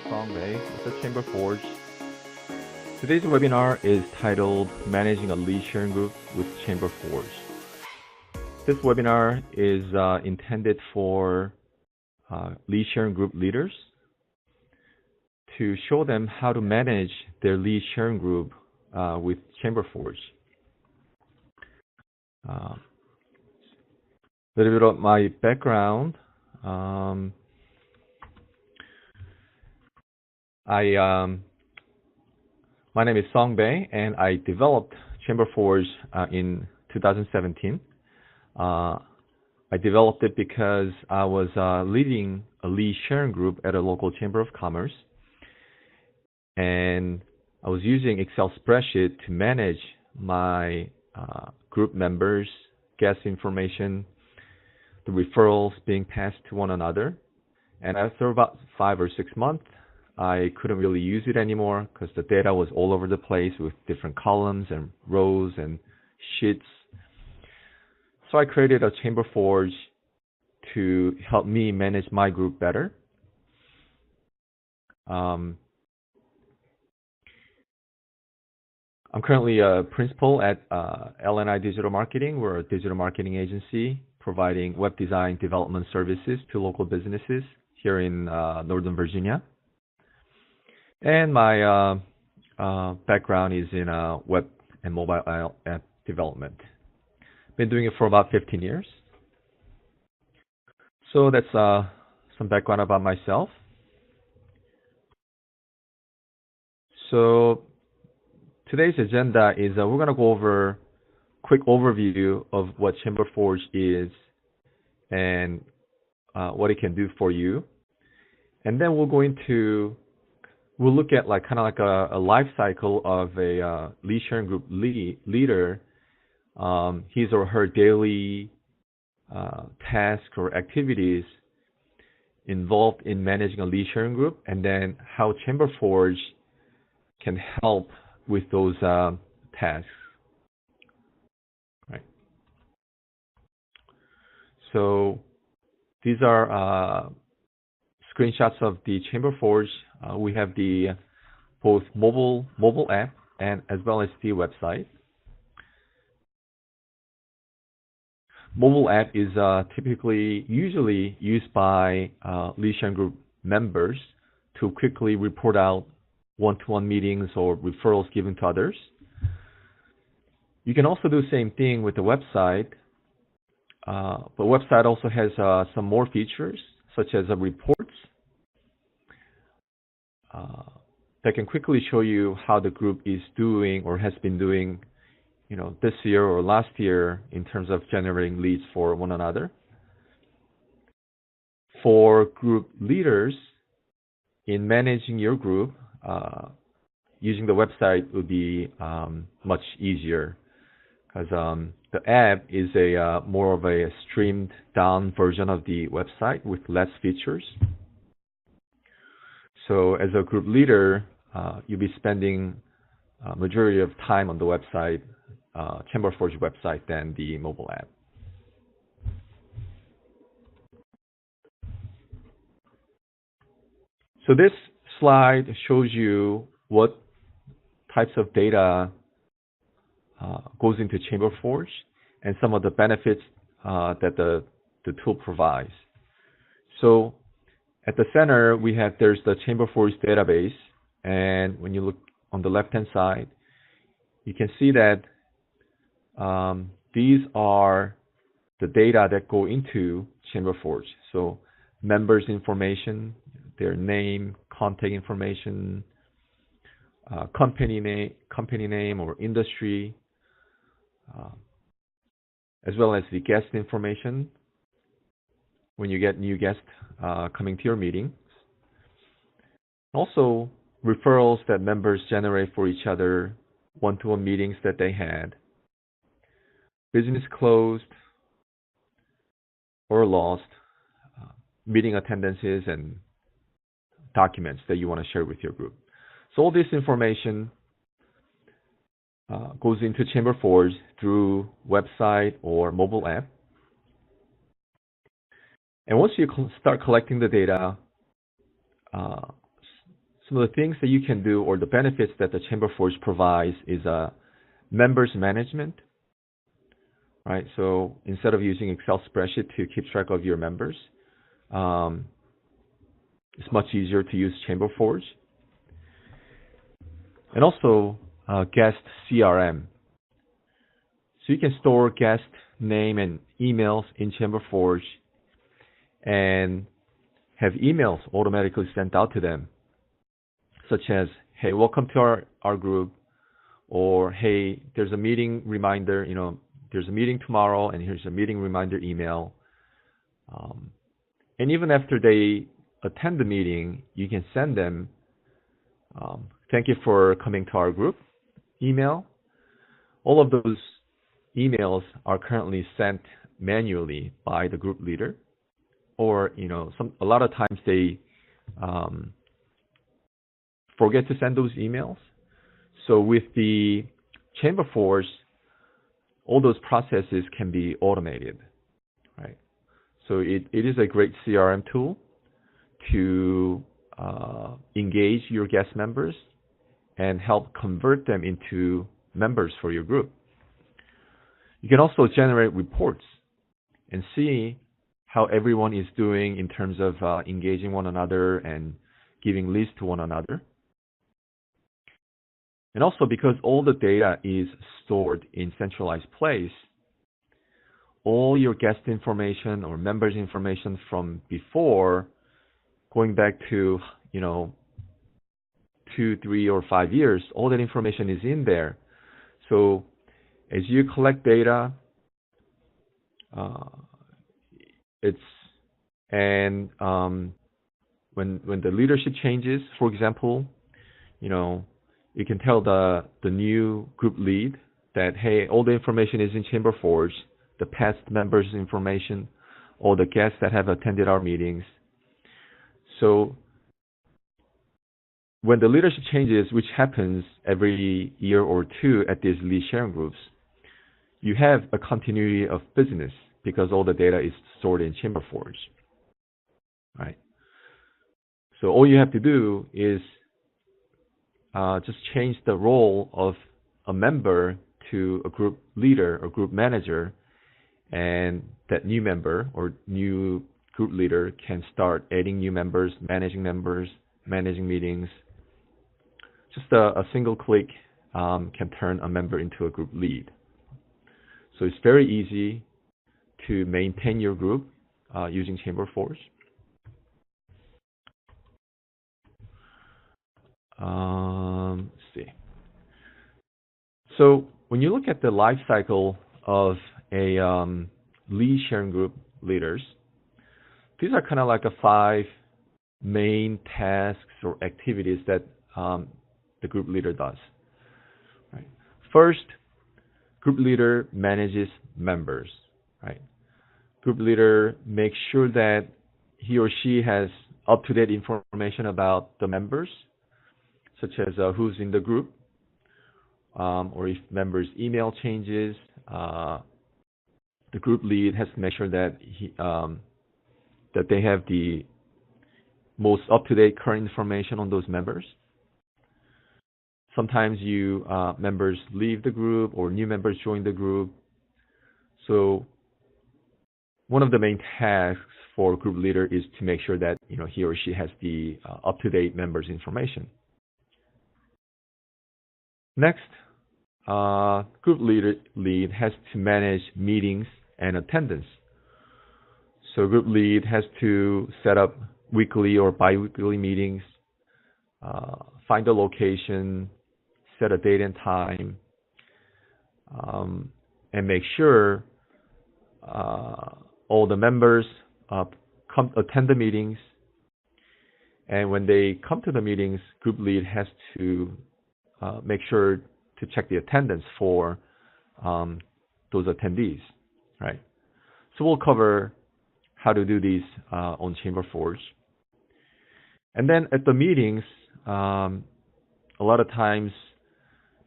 Song May with the ChamberForge. Today's webinar is titled Managing a Lead Sharing Group with ChamberForge. This webinar is intended for lead sharing group leaders to show them how to manage their lead sharing group with ChamberForge. A little bit of my background. My name is Song Bae, and I developed ChamberForge in 2017. I developed it because I was leading a lead sharing group at a local chamber of commerce, and I was using Excel spreadsheet to manage my group members, guest information, the referrals being passed to one another. And after about 5 or 6 months, I couldn't really use it anymore because the data was all over the place with different columns and rows and sheets. So I created a ChamberForge to help me manage my group better. I'm currently a principal at LNI Digital Marketing. We're a digital marketing agency providing web design development services to local businesses here in Northern Virginia. And my background is in web and mobile app development. Been doing it for about 15 years. So that's some background about myself. So today's agenda is we're going to go over a quick overview of what ChamberForge is and what it can do for you. And then we'll look at kind of like a life cycle of a lead sharing group leader, his or her daily tasks or activities involved in managing a lead sharing group, and then how ChamberForge can help with those tasks. Right. So these are screenshots of the ChamberForge. We have the both mobile app and as well as the website. Mobile app is usually used by lead sharing group members to quickly report out one-to-one meetings or referrals given to others. You can also do the same thing with the website, but the website also has some more features such as reports that can quickly show you how the group is doing or has been doing, this year or last year in terms of generating leads for one another. For group leaders, in managing your group, using the website would be much easier because the app is more of a streamed down version of the website with less features. So as a group leader, you'll be spending a majority of time on the website, ChamberForge website, than the mobile app. So this slide shows you what types of data goes into ChamberForge and some of the benefits that the tool provides. So at the center, there's the ChamberForge database, and when you look on the left-hand side, you can see that these are the data that go into ChamberForge. So members' information, their name, contact information, company name or industry, as well as the guest information when you get new guests coming to your meetings. Also, referrals that members generate for each other, one-to-one meetings that they had, business closed or lost, meeting attendances, and documents that you want to share with your group. So all this information goes into ChamberForge through website or mobile app. And once you start collecting the data, some of the things that you can do or the benefits that the ChamberForge provides is members management, right? So instead of using Excel spreadsheet to keep track of your members, it's much easier to use ChamberForge. And also guest CRM. So you can store guest name and emails in ChamberForge and have emails automatically sent out to them, such as, hey, welcome to our group, or hey, there's a meeting reminder, there's a meeting tomorrow and here's a meeting reminder email. And even after they attend the meeting, you can send them, thank you for coming to our group email. All of those emails are currently sent manually by the group leader, or a lot of times they forget to send those emails. So with the ChamberForge, all those processes can be automated, right? So it is a great CRM tool to engage your guest members and help convert them into members for your group. You can also generate reports and see how everyone is doing in terms of engaging one another and giving leads to one another. And also, because all the data is stored in centralized place, all your guest information or members information from before, going back to 2, 3, or 5 years, all that information is in there. So as you collect data, when the leadership changes, for example, you can tell the new group lead that, hey, all the information is in ChamberForge, the past members' information, all the guests that have attended our meetings. So when the leadership changes, which happens every year or two at these lead sharing groups, you have a continuity of business because all the data is stored in ChamberForge, right? So all you have to do is just change the role of a member to a group leader or group manager, and that new member or new group leader can start adding new members, managing meetings. Just a single click can turn a member into a group lead. So it's very easy to maintain your group using ChamberForge. Let's see. So when you look at the life cycle of a lead sharing group leaders, these are kind of like 5 main tasks or activities that the group leader does. Right. First, group leader manages members. Right. Group leader makes sure that he or she has up-to-date information about the members, such as who's in the group, or if members' email changes, the group lead has to make sure that that they have the most up-to-date current information on those members. Sometimes members leave the group or new members join the group. So one of the main tasks for group leader is to make sure that he or she has the up-to-date members' information. Next, group lead has to manage meetings and attendance. So group lead has to set up weekly or bi-weekly meetings, find a location, set a date and time, and make sure all the members attend the meetings. And when they come to the meetings, group lead has to make sure to check the attendance for those attendees, right? So we'll cover how to do these on ChamberForge. And then at the meetings, a lot of times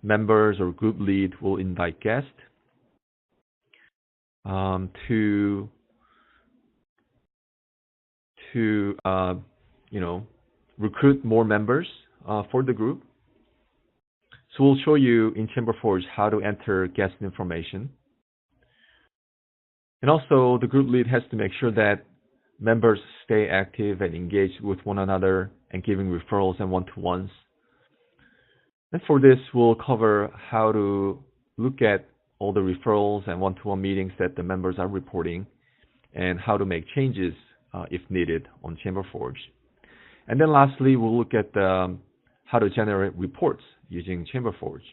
members or group lead will invite guests to recruit more members for the group. So we'll show you in ChamberForge how to enter guest information. And also the group lead has to make sure that members stay active and engaged with one another and giving referrals and one-to-ones. And for this, we'll cover how to look at all the referrals and one-to-one meetings that the members are reporting and how to make changes if needed on ChamberForge. And then lastly, we'll look at how to generate reports using ChamberForge.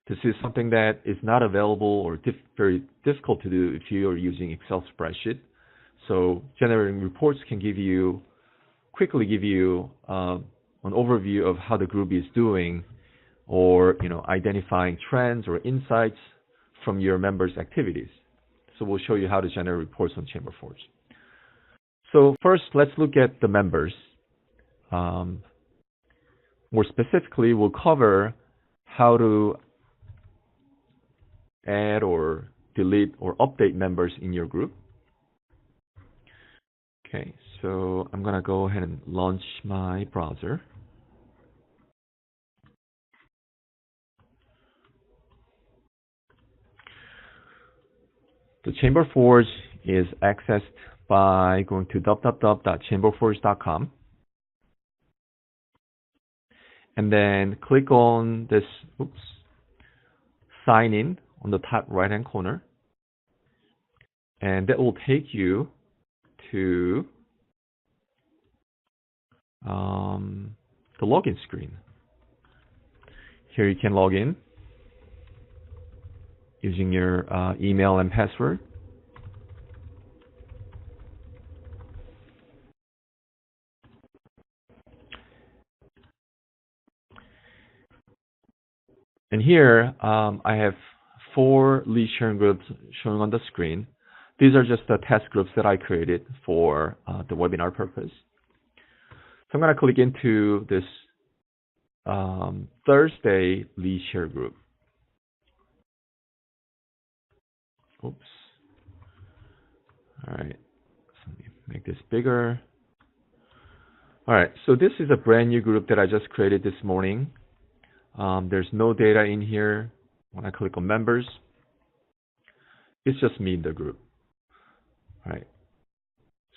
This is something that is not available or very difficult to do if you are using Excel spreadsheet. So generating reports can quickly give you an overview of how the group is doing, or identifying trends or insights from your members' activities. So we'll show you how to generate reports on ChamberForge. So first, let's look at the members. More specifically, we'll cover how to add or delete or update members in your group. Okay, so I'm going to go ahead and launch my browser. The ChamberForge is accessed by going to www.chamberforge.com. And then click on this, sign in on the top right-hand corner. And that will take you to the login screen. Here you can log in using your email and password. And here I have 4 lead sharing groups showing on the screen. These are just the test groups that I created for the webinar purpose. So I'm going to click into this Thursday lead share group. Oops. All right. So let me make this bigger. All right. So this is a brand new group that I just created this morning. There's no data in here. When I click on members, it's just me in the group. All right.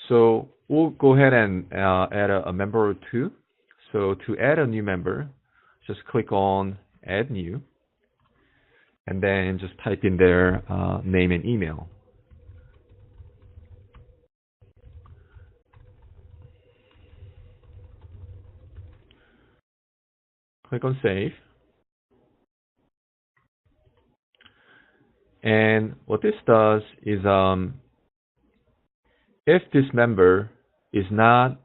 So we'll go ahead and add a member or two. So to add a new member, just click on Add New, and then just type in their name and email. Click on Save. And what this does is, if this member is not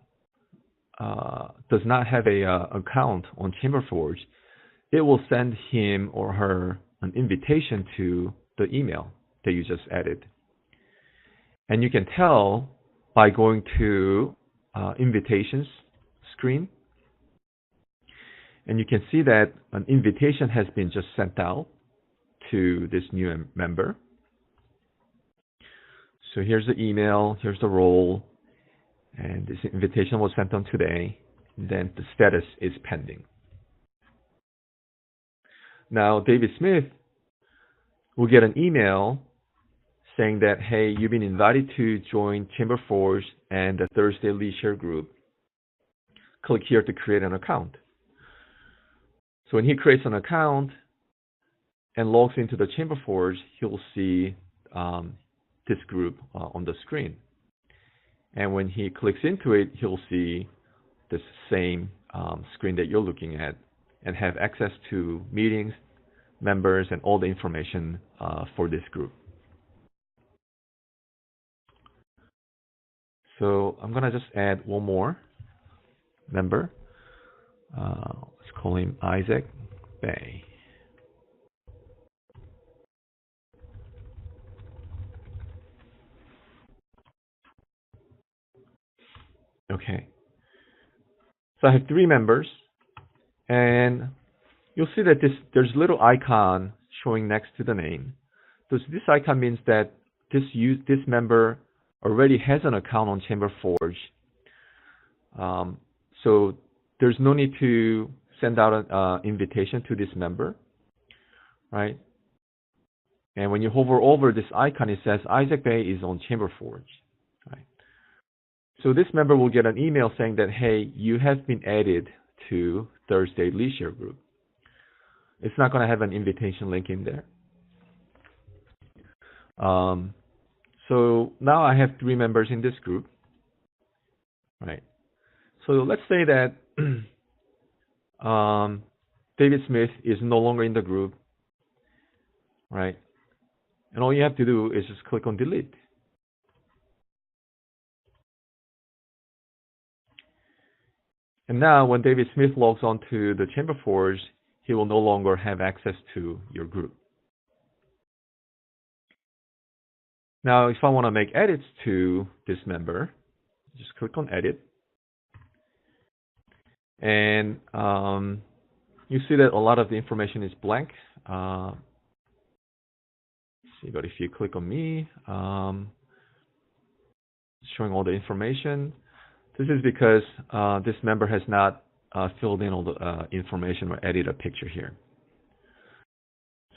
does not have a account on ChamberForge, it will send him or her an invitation to the email that you just added. And you can tell by going to invitations screen, and you can see that an invitation has been just sent out to this new member. So here's the email, here's the role, and this invitation was sent on today. And then the status is pending. Now David Smith will get an email saying that, hey, you've been invited to join ChamberForge and the Thursday Lead Share group. Click here to create an account. So when he creates an account and logs into the ChamberForge, he'll see this group on the screen. And when he clicks into it, he'll see this same screen that you're looking at and have access to meetings, members, and all the information for this group. So I'm going to just add one more member. Let's call him Isaac Bay. Okay. So I have 3 members, and you'll see that there's a little icon showing next to the name. This icon means that this member already has an account on ChamberForge. So there's no need to send out an invitation to this member, right? And when you hover over this icon, it says Isaac Bay is on ChamberForge, right? So this member will get an email saying that, hey, you have been added to Thursday lead share group. It's not going to have an invitation link in there. So now I have 3 members in this group, right? So let's say that David Smith is no longer in the group, right? And all you have to do is just click on delete. And now when David Smith logs onto the ChamberForge, he will no longer have access to your group. Now, if I want to make edits to this member, just click on edit. And you see that a lot of the information is blank. See, but if you click on me, showing all the information. This is because this member has not filled in all the information or edited a picture here.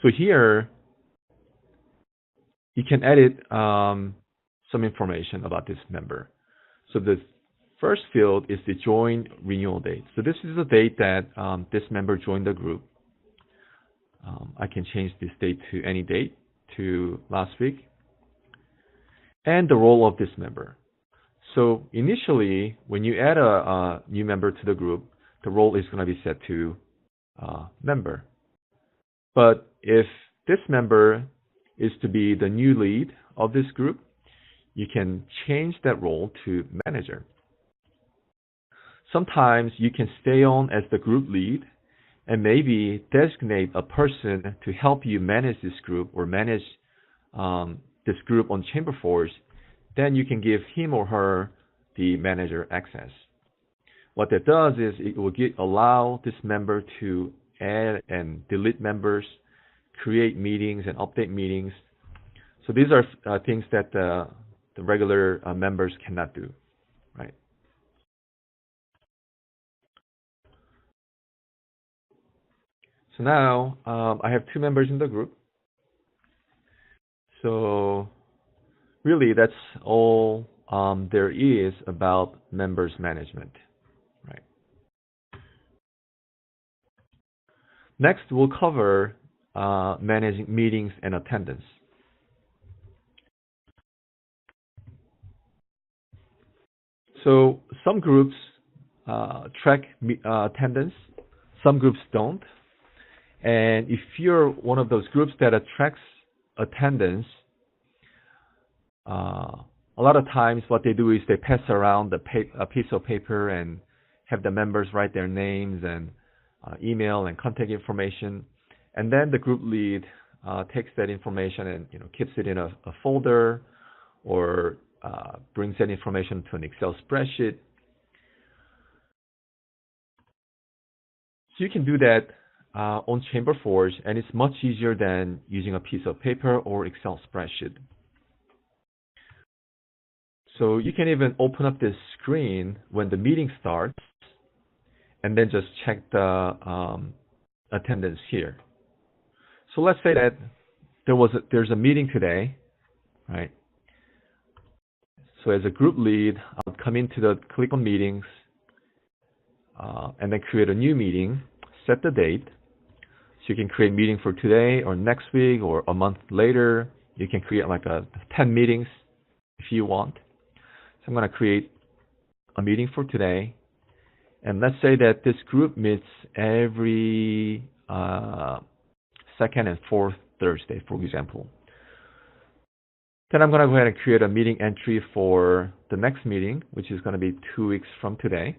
So here, you can edit some information about this member. So the first field is the join renewal date. So this is the date that this member joined the group. I can change this date to any date, to last week. And the role of this member. So initially, when you add a new member to the group, the role is going to be set to member. But if this member is to be the new lead of this group, you can change that role to manager. Sometimes you can stay on as the group lead and maybe designate a person to help you manage this group or manage this group on ChamberForge. Then you can give him or her the manager access. What that does is it will allow this member to add and delete members, create meetings and update meetings. So these are things that the regular members cannot do, right? So now I have 2 members in the group. So really, that's all there is about members management, right? Next, we'll cover managing meetings and attendance. So some groups track attendance, some groups don't. And if you're one of those groups that tracks attendance, a lot of times what they do is they pass around a piece of paper and have the members write their names and email and contact information. And then the group lead takes that information and keeps it in a folder or brings that information to an Excel spreadsheet. So you can do that on ChamberForge, and it's much easier than using a piece of paper or Excel spreadsheet. So you can even open up this screen when the meeting starts and then just check the attendance here. So let's say that there's a meeting today, right? So as a group lead, I'll come into click on meetings and then create a new meeting, set the date. So you can create a meeting for today or next week or a month later. You can create like 10 meetings if you want. So I'm going to create a meeting for today. And let's say that this group meets every second and fourth Thursday, for example. Then I'm going to go ahead and create a meeting entry for the next meeting, which is going to be 2 weeks from today.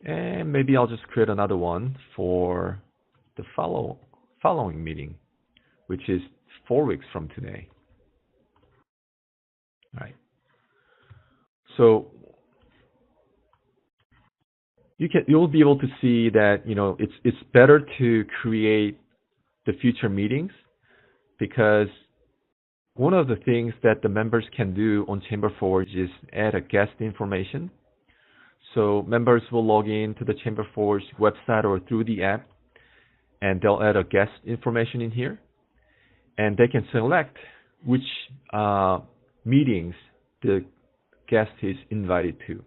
And maybe I'll just create another one for the following meeting, which is 4 weeks from today. All right. So you'll be able to see that it's better to create the future meetings, because one of the things that the members can do on ChamberForge is add a guest information. So members will log in to the ChamberForge website or through the app, and they'll add a guest information in here, and they can select which meetings the guest is invited to.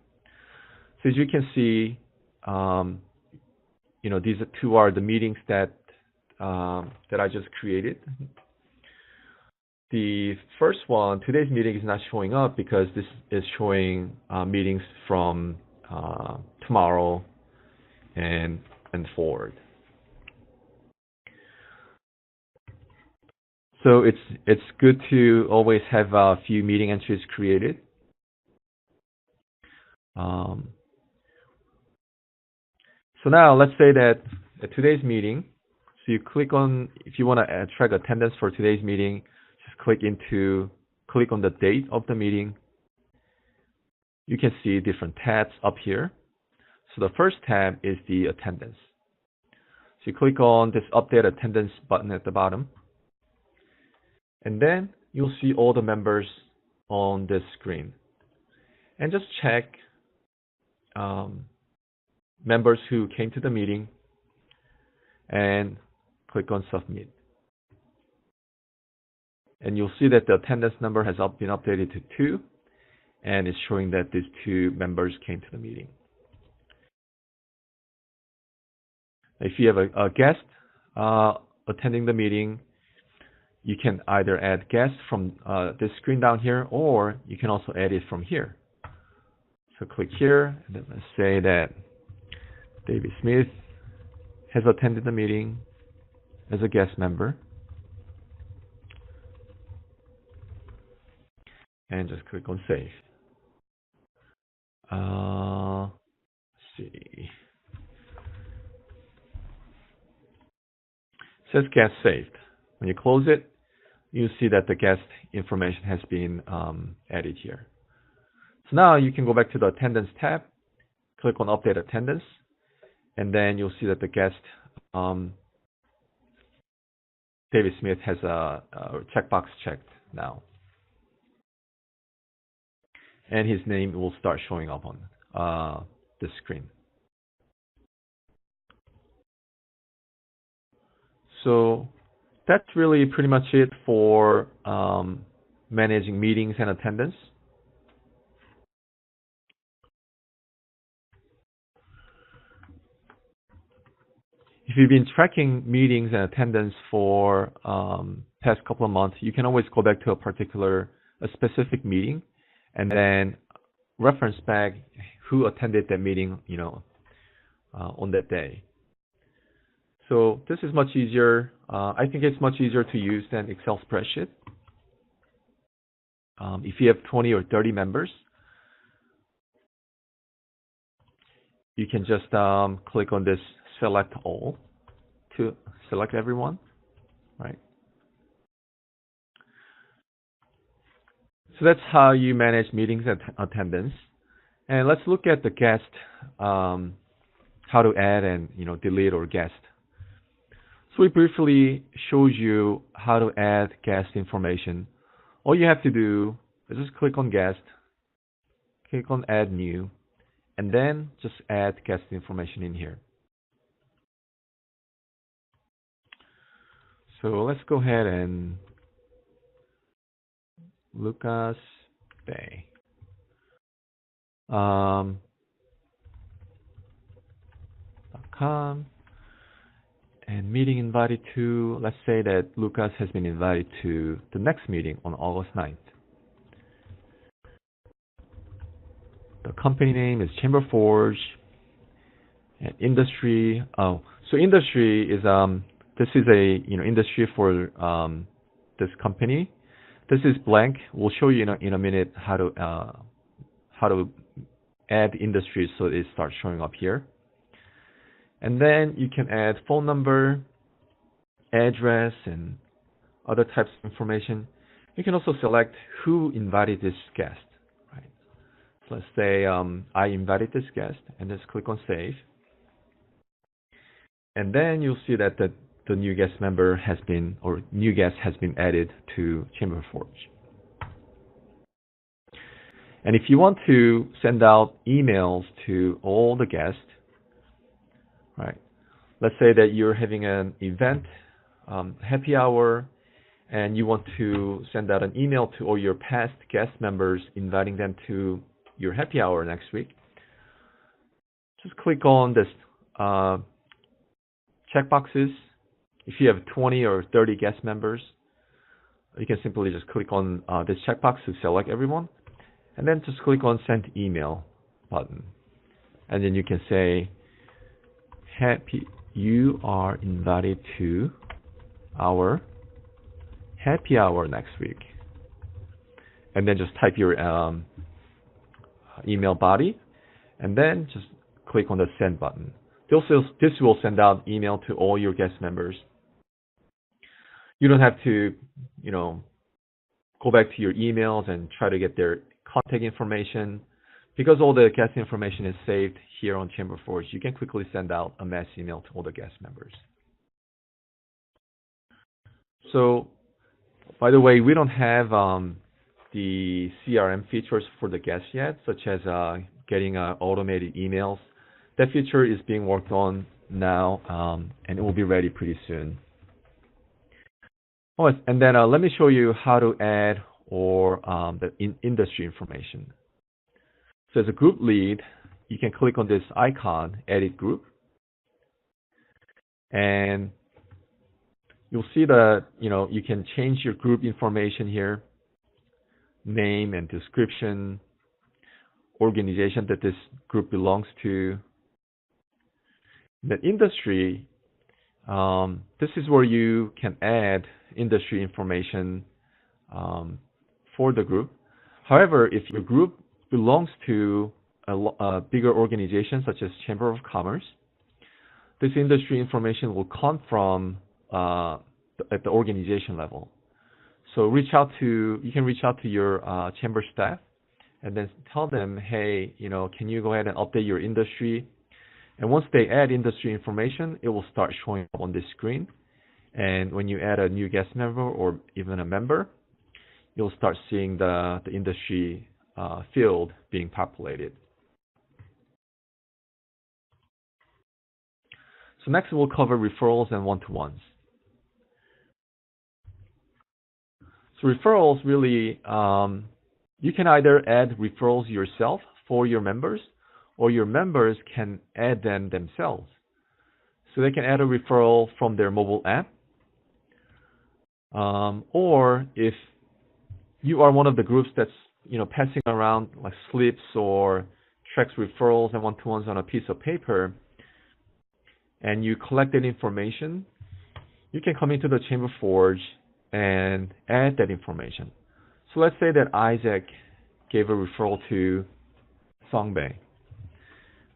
So as you can see, these two are the meetings that I just created. The first one, today's meeting, is not showing up because this is showing meetings from tomorrow and forward. So it's good to always have a few meeting entries created. So now let's say that at today's meeting, so you click on, if you want to track attendance for today's meeting, just click on the date of the meeting. You can see different tabs up here. So the first tab is the attendance. So you click on this update attendance button at the bottom, and then you'll see all the members on this screen. And just check members who came to the meeting and click on submit. And you'll see that the attendance number has been updated to 2, and it's showing that these 2 members came to the meeting. If you have a guest attending the meeting, you can either add guests from this screen down here, or you can also add it from here. So click here, and then let's say that David Smith has attended the meeting as a guest member. And just click on save. Let's see. It says guest saved. When you close it, you see that the guest information has been added here. So now you can go back to the attendance tab, click on update attendance, and then you'll see that the guest, David Smith, has a checkbox checked now. And his name will start showing up on the screen. So that's really pretty much it for managing meetings and attendance. If you've been tracking meetings and attendance for past couple of months, you can always go back to a specific meeting and then reference back who attended that meeting, on that day. So this is much easier. I think it's much easier to use than Excel spreadsheet. If you have 20 or 30 members, you can just click on this select all to select everyone, right? So that's how you manage meetings and attendance. And let's look at the guest, how to add and delete or guest. So we briefly showed you how to add guest information. All you have to do is just click on guest, click on add new, and then just add guest information in here. So let's go ahead and Lucas Bay. .com, and meeting invited to, let's say that Lucas has been invited to the next meeting on August 9th. The company name is ChamberForge, and industry. So industry is this is a industry for this company. This is blank. We'll show you in a minute how to add industries so it starts showing up here. And then you can add phone number, address, and other types of information. You can also select who invited this guest. Right. So let's say I invited this guest, and just click on save. And then you'll see that the new guest member has been, or new guest has been added to ChamberForge. And if you want to send out emails to all the guests, right? Let's say that you're having an event, happy hour, and you want to send out an email to all your past guest members, inviting them to your happy hour next week. Just click on this checkboxes. If you have 20 or 30 guest members, you can simply just click on this checkbox to select everyone, and then just click on Send Email button. And then you can say, you are invited to our happy hour next week. And then just type your email body, and then just click on the Send button. This will send out email to all your guest members. You don't have to, go back to your emails and try to get their contact information. Because all the guest information is saved here on ChamberForge, you can quickly send out a mass email to all the guest members. So, by the way, we don't have the CRM features for the guests yet, such as getting automated emails. That feature is being worked on now, and it will be ready pretty soon. Oh, and then let me show you how to add or the industry information. So as a group lead, you can click on this icon, Edit Group, and you'll see that you can change your group information here, name and description, organization that this group belongs to. The industry, this is where you can add industry information for the group. However, if your group belongs to a bigger organization such as Chamber of Commerce, this industry information will come from at the organization level. So you can reach out to your chamber staff and then tell them, hey, can you go ahead and update your industry? And once they add industry information, it will start showing up on this screen. And when you add a new guest member or even a member, you'll start seeing the industry field being populated. So next we'll cover referrals and one-to-ones. So referrals really, you can either add referrals yourself for your members, or your members can add them themselves. So they can add a referral from their mobile app, or if you are one of the groups that's passing around like slips or tracks referrals and one-to-ones on a piece of paper, and you collect that information, you can come into the ChamberForge and add that information. So let's say that Isaac gave a referral to Songbei.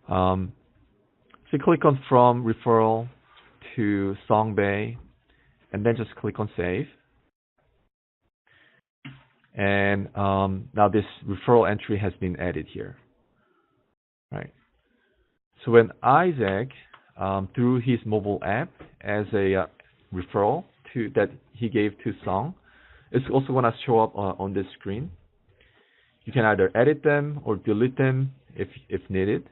So click on From Referral to Songbei, and then just click on Save. And now this referral entry has been added here. Right. So when Isaac, through his mobile app as a referral that he gave to Song, it's also going to show up on this screen. You can either edit them or delete them if needed.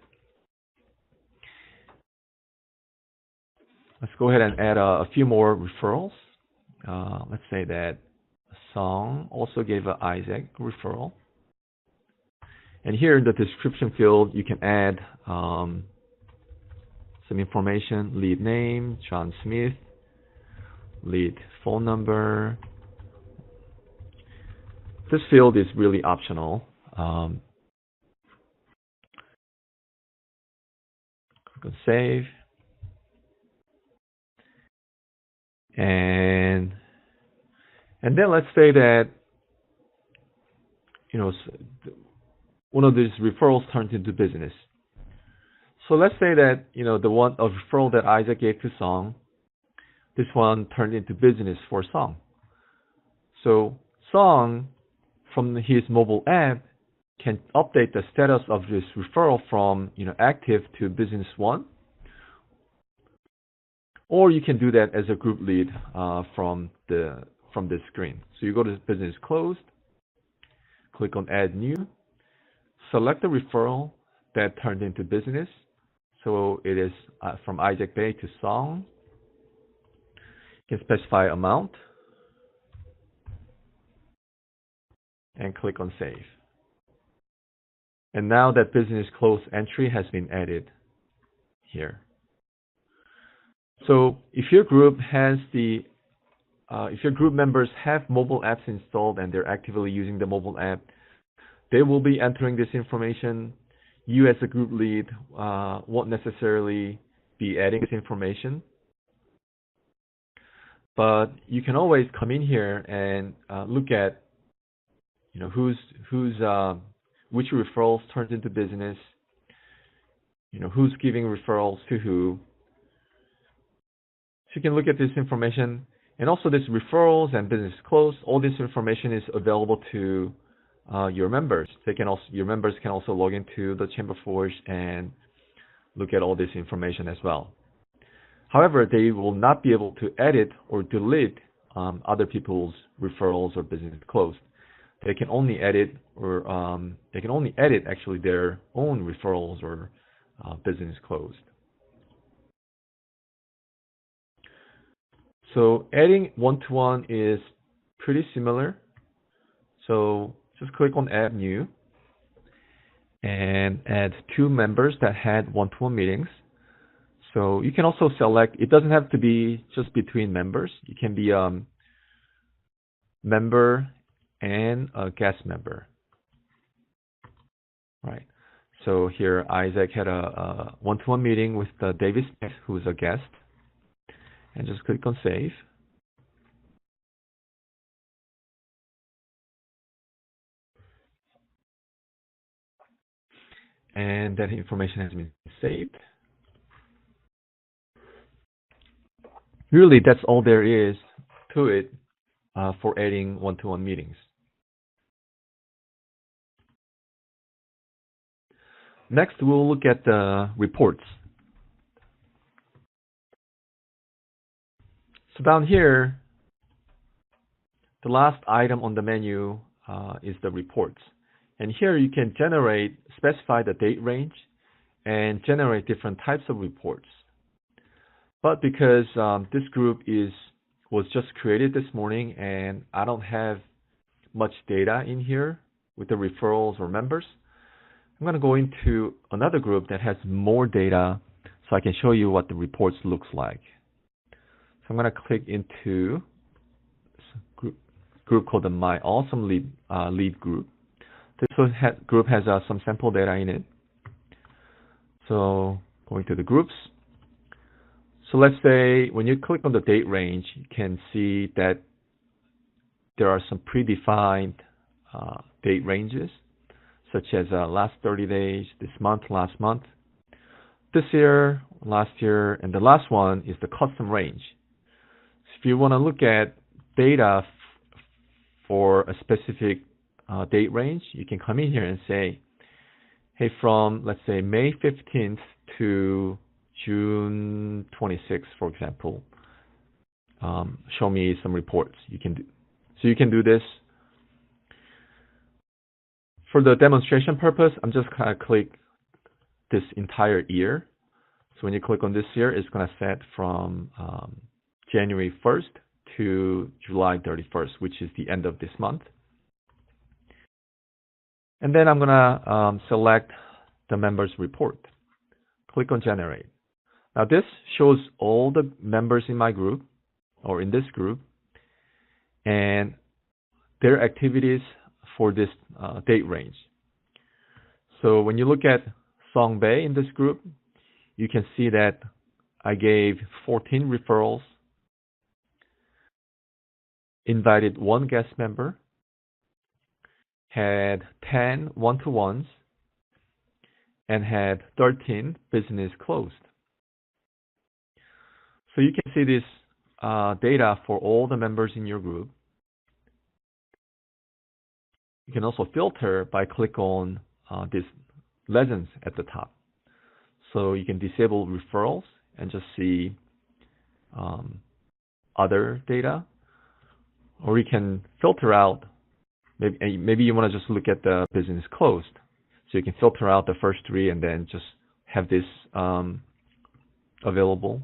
Let's go ahead and add a few more referrals. Let's say that Song also gave Isaac a referral. And here in the description field, you can add some information: lead name, John Smith, lead phone number. This field is really optional. Click on Save. And then let's say that one of these referrals turned into business. So let's say that the one of referral that Isaac gave to Song, this one turned into business for Song. So Song, from his mobile app, can update the status of this referral from active to business one. Or you can do that as a group lead from this screen. So you go to business closed, click on Add New, select the referral that turned into business. So it is from Isaac Bay to Song. You can specify amount and click on save. And now that business close entry has been added here. So if your group has if your group members have mobile apps installed and they're actively using the mobile app, they will be entering this information. You as a group lead won't necessarily be adding this information. But you can always come in here and look at which referrals turned into business, who's giving referrals to who. So you can look at this information. And also this referrals and business close, all this information is available to your members. Your members can also log into the ChamberForge and look at all this information as well. However, they will not be able to edit or delete other people's referrals or business closed. They can only edit actually their own referrals or business closed. So adding one-to-one is pretty similar. So just click on Add New and add 2 members that had one-to-one meetings. So you can also select, it doesn't have to be just between members. It can be a member and a guest member. Right. So here Isaac had a one-to-one meeting with David Smith, who is a guest. And just click on save. And that information has been saved. Really, that's all there is to it for adding one-to-one meetings. Next, we'll look at the reports. So down here, the last item on the menu is the reports. And here you can specify the date range and generate different types of reports. But because this group was just created this morning and I don't have much data in here with the referrals or members, I'm going to go into another group that has more data so I can show you what the reports looks like. So I'm going to click into this group called the My Awesome Lead group. This group has some sample data in it. So going to the groups. So let's say when you click on the date range, you can see that there are some predefined date ranges, such as last 30 days, this month, last month, this year, last year, and the last one is the custom range. So if you want to look at data for a specific date range, you can come in here and say, hey, from, let's say, May 15th to June 26th, for example, show me some reports. So you can do this. For the demonstration purpose, I'm just going to click this entire year. So when you click on this year, it's going to set from January 1st to July 31st, which is the end of this month. And then I'm going to select the members report. Click on generate. Now this shows all the members in my group or in this group and their activities for this date range. So when you look at Song Bay in this group, you can see that I gave 14 referrals, invited 1 guest member, had 10 one-to-ones, and had 13 business closed. So you can see this data for all the members in your group. You can also filter by click on this legends at the top. So you can disable referrals and just see other data, or you can filter out. Maybe you want to just look at the business closed. So you can filter out the first 3 and then just have this available.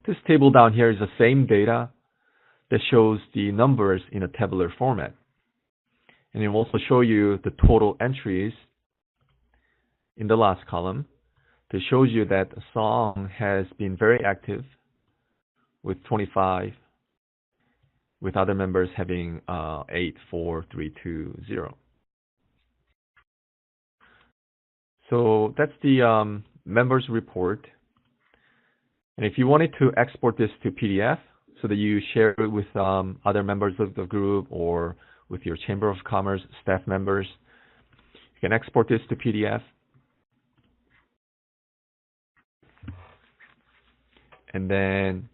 This table down here is the same data that shows the numbers in a tabular format. And it will also show you the total entries in the last column. It shows you that Song has been very active with 25, with other members having 8, 4, 3, 2, 0. So that's the members report. And if you wanted to export this to PDF so that you share it with other members of the group or with your Chamber of Commerce staff members, you can export this to PDF. And then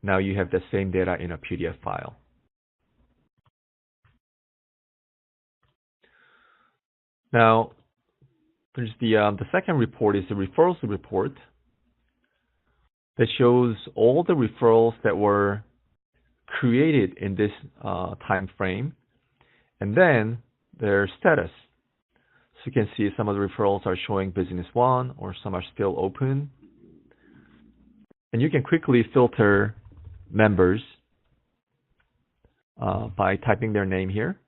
now you have the same data in a PDF file. Now, there's the second report is the referrals report that shows all the referrals that were created in this time frame, and then their status. So you can see some of the referrals are showing business 1, or some are still open. And you can quickly filter members by typing their name here.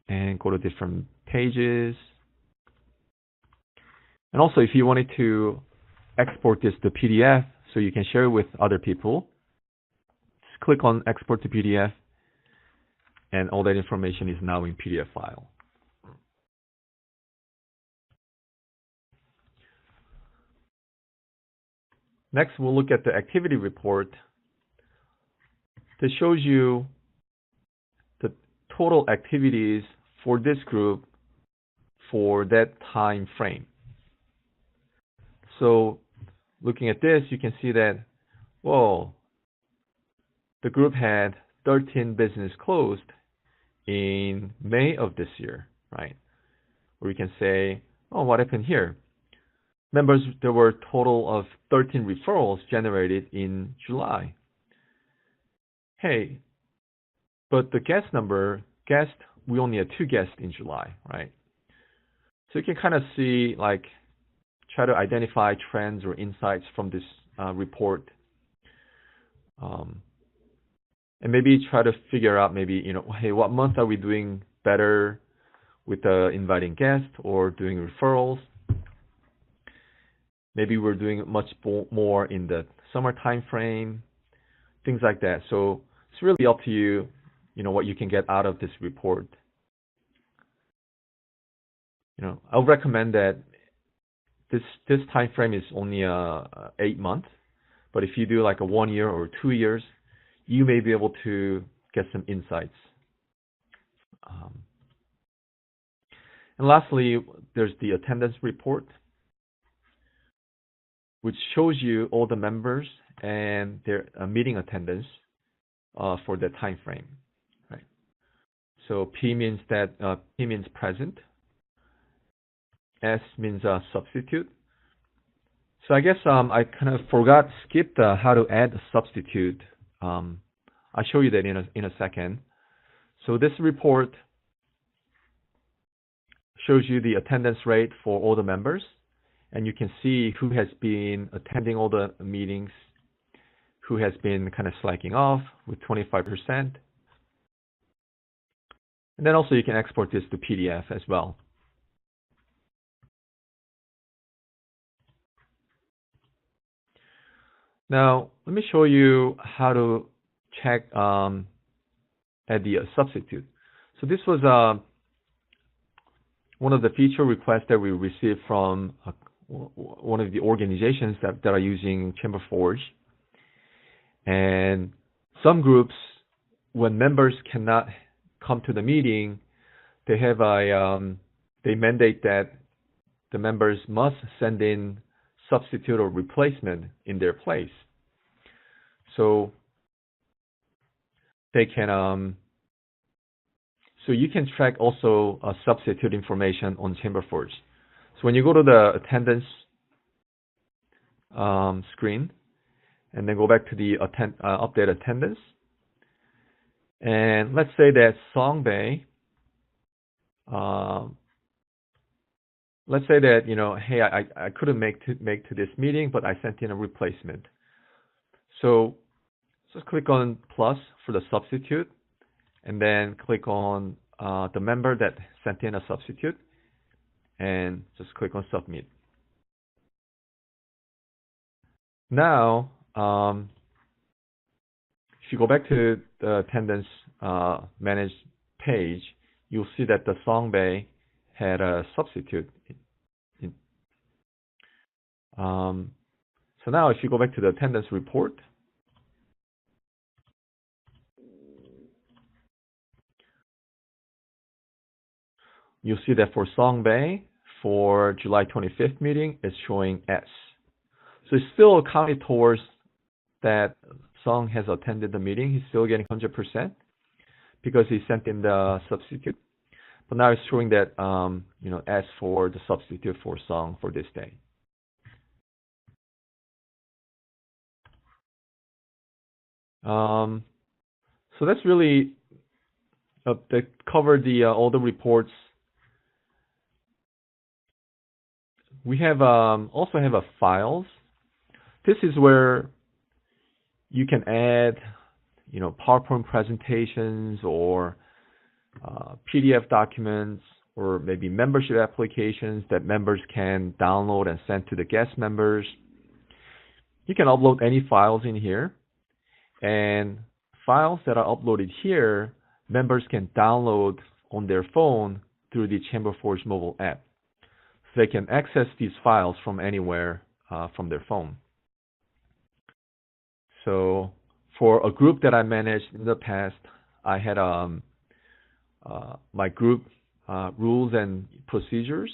And go to different pages. And also, if you wanted to export this to PDF so you can share it with other people, just click on Export to PDF, and all that information is now in PDF file. Next, we'll look at the activity report that shows you the total activities for this group for that time frame. So looking at this, you can see that, whoa, the group had 13 business closed in May of this year, right? Or you can say, oh, what happened here? Members, there were a total of 13 referrals generated in July. Hey, but the guest, we only had 2 guests in July, right? So you can kind of see, like, try to identify trends or insights from this report. And maybe try to figure out maybe, hey, what month are we doing better with inviting guests or doing referrals? Maybe we're doing much more in the summer time frame, things like that. So it's really up to you, what you can get out of this report. I'll recommend that this time frame is only 8 months, but if you do like a 1 year or 2 years, you may be able to get some insights. And lastly, there's the attendance report, which shows you all the members and their meeting attendance for that time frame. Right. So P means present. S means substitute. So I guess I kind of skipped how to add a substitute. I'll show you that in a second. So this report shows you the attendance rate for all the members, and you can see who has been attending all the meetings, who has been kind of slacking off with 25%. And then also you can export this to PDF as well. Now, let me show you how to check at the substitute. So this was one of the feature requests that we received from one of the organizations that are using ChamberForge. And some groups, when members cannot come to the meeting, they have they mandate that the members must send in substitute or replacement in their place. So they can so you can track also substitute information on ChamberForge. So when you go to the attendance screen and then go back to the update attendance, And let's say that Songbay, let's say that, hey, I couldn't make to this meeting, but I sent in a replacement. So just click on plus for the substitute, and then click on the member that sent in a substitute, and just click on submit. Now, if you go back to the attendance managed page, you'll see that the Songbay had a substitute. So now if you go back to the attendance report, you'll see that for Songbay, for July 25th meeting, it's showing S. So it's still counted towards that Song has attended the meeting. He's still getting 100% because he sent in the substitute. But now it's showing that, S for the substitute for Song for this day. So that's really that covered all the reports. We have also have a files. This is where you can add, PowerPoint presentations or PDF documents, or maybe membership applications that members can download and send to the guest members. You can upload any files in here, and files that are uploaded here, members can download on their phone through the ChamberForge mobile app. So they can access these files from anywhere from their phone. So for a group that I managed in the past, I had my group rules and procedures,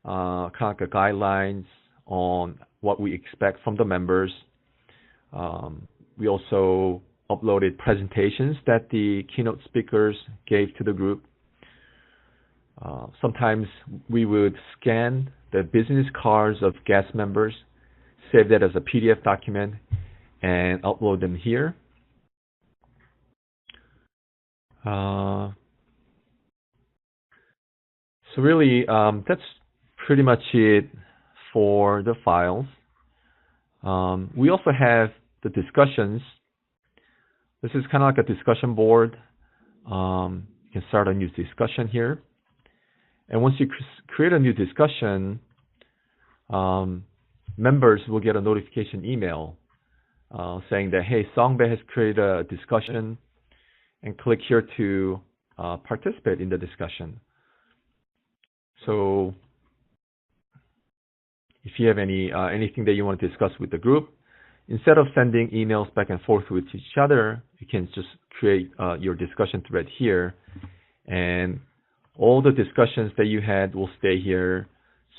kind of like guidelines on what we expect from the members. We also uploaded presentations that the keynote speakers gave to the group. Sometimes we would scan the business cards of guest members, save that as a PDF document, and upload them here. So really, that's pretty much it for the files. We also have the discussions. This is kind of like a discussion board. You can start a new discussion here. And once you create a new discussion, members will get a notification email saying that, hey, Songbay has created a discussion, and click here to participate in the discussion. So if you have anything that you want to discuss with the group, instead of sending emails back and forth with each other, you can just create your discussion thread here, and all the discussions that you had will stay here.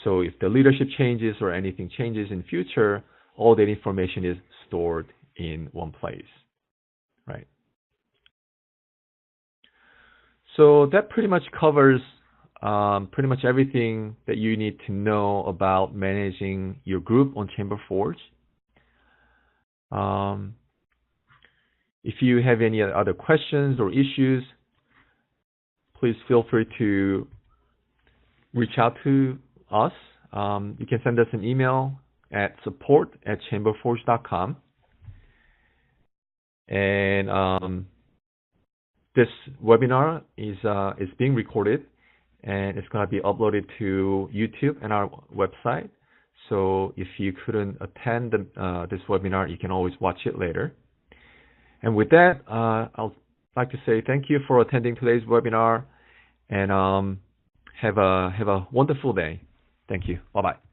So if the leadership changes or anything changes in future, all that information is stored in one place, right? So that pretty much covers pretty much everything that you need to know about managing your group on ChamberForge. If you have any other questions or issues, please feel free to reach out to us. You can send us an email at support@chamberforge.com. And this webinar is being recorded, and it's going to be uploaded to YouTube and our website. So if you couldn't attend this webinar, you can always watch it later. And with that, I'll like to say thank you for attending today's webinar, and have a wonderful day. Thank you. Bye-bye.